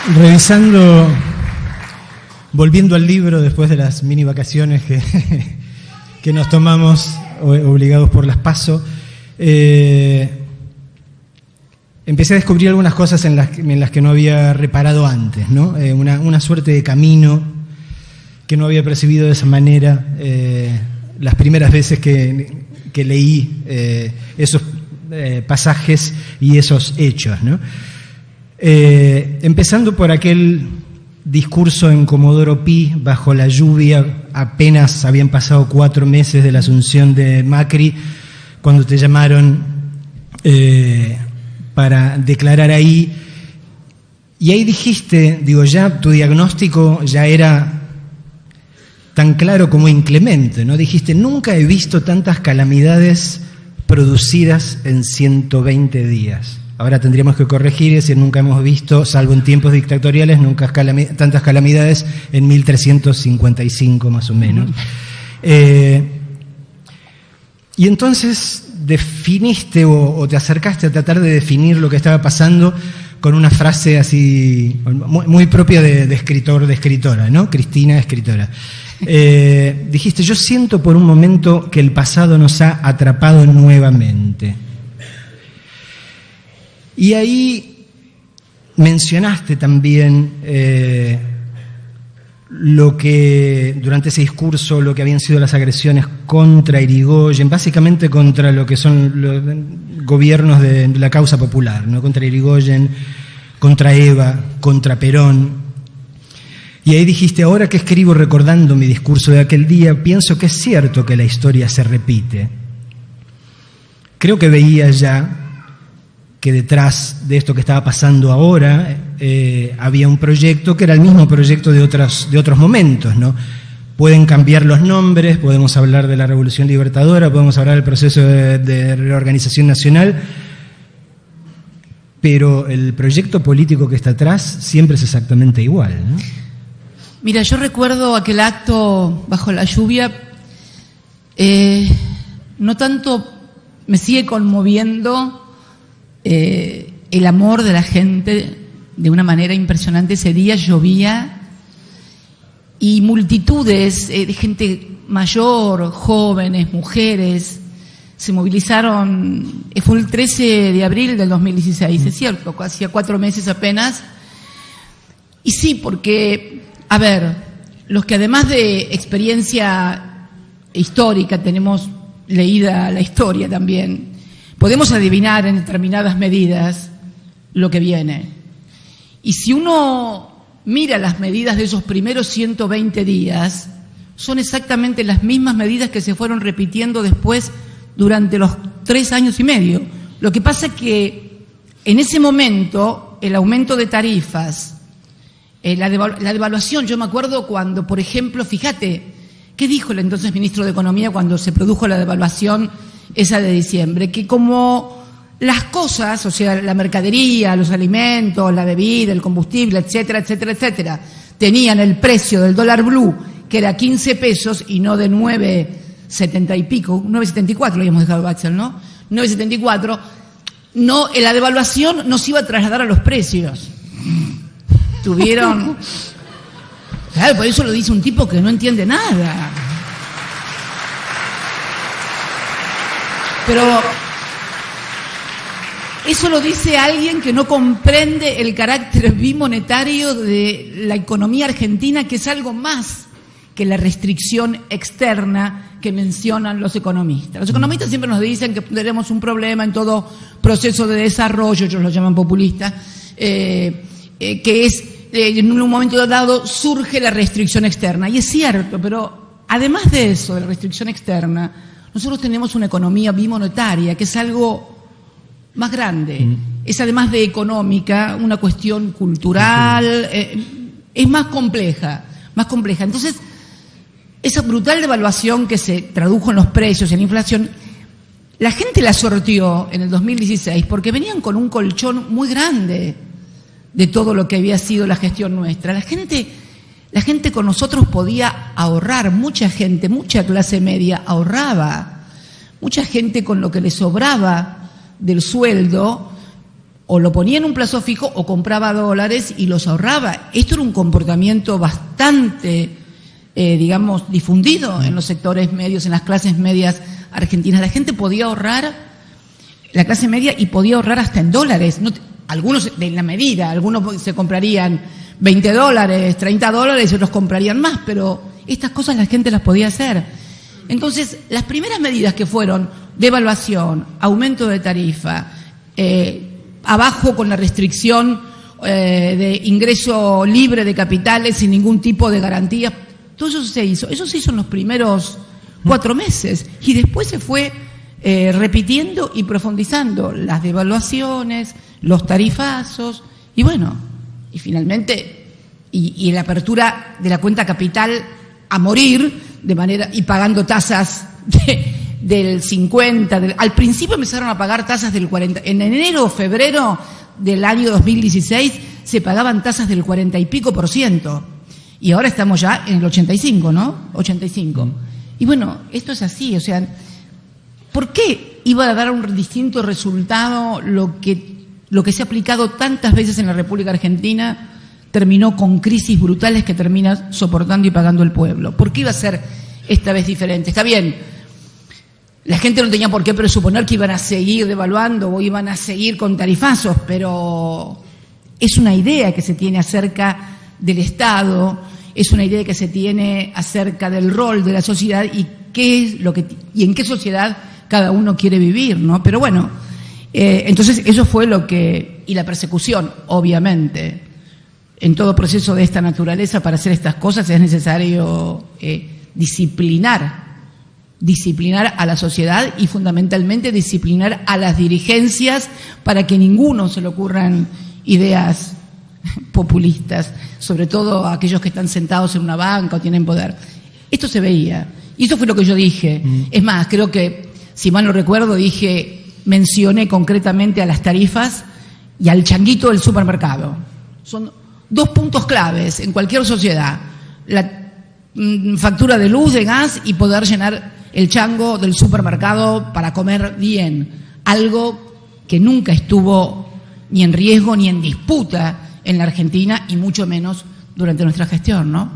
Revisando, volviendo al libro después de las mini vacaciones que nos tomamos obligados por las PASO, empecé a descubrir algunas cosas en las que no había reparado antes, ¿no? Una suerte de camino que no había percibido de esa manera las primeras veces que leí esos pasajes y esos hechos, ¿no? Empezando por aquel discurso en Comodoro Pi, bajo la lluvia, apenas habían pasado 4 meses de la asunción de Macri, cuando te llamaron para declarar ahí, y ahí dijiste, digo, ya tu diagnóstico ya era tan claro como inclemente, ¿no? Dijiste, nunca he visto tantas calamidades producidas en 120 días. Ahora tendríamos que corregir y decir, nunca hemos visto, salvo en tiempos dictatoriales, nunca tantas calamidades en 1355 más o menos. Y entonces definiste o te acercaste a tratar de definir lo que estaba pasando con una frase así muy propia de escritor, de escritora, ¿no? Cristina, escritora. Dijiste, yo siento por un momento que el pasado nos ha atrapado nuevamente. Y ahí mencionaste también lo que, durante ese discurso, lo que habían sido las agresiones contra Irigoyen, básicamente contra lo que son los gobiernos de la causa popular, ¿no? Contra Irigoyen, contra Eva, contra Perón. Y ahí dijiste, ahora que escribo recordando mi discurso de aquel día, pienso que es cierto que la historia se repite. Creo que veía ya que detrás de esto que estaba pasando ahora había un proyecto que era el mismo proyecto de otros momentos, ¿no? Pueden cambiar los nombres, podemos hablar de la Revolución Libertadora, podemos hablar del proceso de reorganización nacional, pero el proyecto político que está atrás siempre es exactamente igual, ¿no? Mira, yo recuerdo aquel acto bajo la lluvia, no tanto me sigue conmoviendo el amor de la gente de una manera impresionante. Ese día llovía y multitudes de gente mayor, jóvenes, mujeres, se movilizaron. Fue el 13 de abril del 2016, es cierto, hacía 4 meses apenas. Y sí, porque, a ver, los que además de experiencia histórica tenemos leída la historia también, podemos adivinar en determinadas medidas lo que viene. Y si uno mira las medidas de esos primeros 120 días, son exactamente las mismas medidas que se fueron repitiendo después durante los 3 años y medio. Lo que pasa es que en ese momento el aumento de tarifas, la devaluación, yo me acuerdo cuando, por ejemplo, fíjate, ¿qué dijo el entonces ministro de Economía cuando se produjo la devaluación esa de diciembre? Que como las cosas, o sea, la mercadería, los alimentos, la bebida, el combustible, etcétera, etcétera, etcétera, tenían el precio del dólar blue, que era 15 pesos y no de 9,70 y pico, 9,74 lo habíamos dejado Baxter, ¿no? 9,74, no, la devaluación no se iba a trasladar a los precios. Tuvieron... Claro, por eso lo dice un tipo que no entiende nada. Pero eso lo dice alguien que no comprende el carácter bimonetario de la economía argentina, que es algo más que la restricción externa que mencionan los economistas. Los economistas siempre nos dicen que tenemos un problema en todo proceso de desarrollo, ellos lo llaman populista, que es, en un momento dado surge la restricción externa. Y es cierto, pero además de eso, de la restricción externa, nosotros tenemos una economía bimonetaria, que es algo más grande. Es además de económica, una cuestión cultural, es más compleja, más compleja. Entonces, esa brutal devaluación que se tradujo en los precios, en la inflación, la gente la sortió en el 2016 porque venían con un colchón muy grande de todo lo que había sido la gestión nuestra. La gente con nosotros podía ahorrar, mucha gente, mucha clase media ahorraba, mucha gente con lo que le sobraba del sueldo o lo ponía en un plazo fijo o compraba dólares y los ahorraba. Esto era un comportamiento bastante, digamos, difundido en los sectores medios, en las clases medias argentinas. La gente podía ahorrar, la clase media, y podía ahorrar hasta en dólares. No, algunos de la medida, algunos se comprarían $20, $30 y otros comprarían más, pero estas cosas la gente las podía hacer. Entonces, las primeras medidas que fueron devaluación, aumento de tarifa, abajo con la restricción de ingreso libre de capitales sin ningún tipo de garantía, todo eso se hizo. Eso se hizo en los primeros 4 meses y después se fue repitiendo y profundizando las devaluaciones, los tarifazos y bueno, y finalmente, y la apertura de la cuenta capital a morir de manera y pagando tasas del 50, al principio empezaron a pagar tasas del 40, en enero o febrero del año 2016 se pagaban tasas del 40 y pico %, y ahora estamos ya en el 85, ¿no? 85. Y bueno, esto es así, o sea, ¿por qué iba a dar un distinto resultado lo que se ha aplicado tantas veces en la República Argentina? Terminó con crisis brutales que termina soportando y pagando el pueblo. ¿Por qué iba a ser esta vez diferente? Está bien, la gente no tenía por qué presuponer que iban a seguir devaluando o iban a seguir con tarifazos, pero es una idea que se tiene acerca del Estado, es una idea que se tiene acerca del rol de la sociedad y qué es lo que y en qué sociedad cada uno quiere vivir, ¿no? Pero bueno, entonces eso fue lo que, y la persecución, obviamente. En todo proceso de esta naturaleza, para hacer estas cosas es necesario disciplinar a la sociedad y fundamentalmente disciplinar a las dirigencias para que ninguno se le ocurran ideas populistas, sobre todo a aquellos que están sentados en una banca o tienen poder. Esto se veía, y eso fue lo que yo dije. Es más, creo que, si mal no recuerdo, mencioné concretamente a las tarifas y al changuito del supermercado. Son 2 puntos claves en cualquier sociedad: la factura de luz, de gas y poder llenar el chango del supermercado para comer bien, algo que nunca estuvo ni en riesgo ni en disputa en la Argentina y mucho menos durante nuestra gestión, ¿no?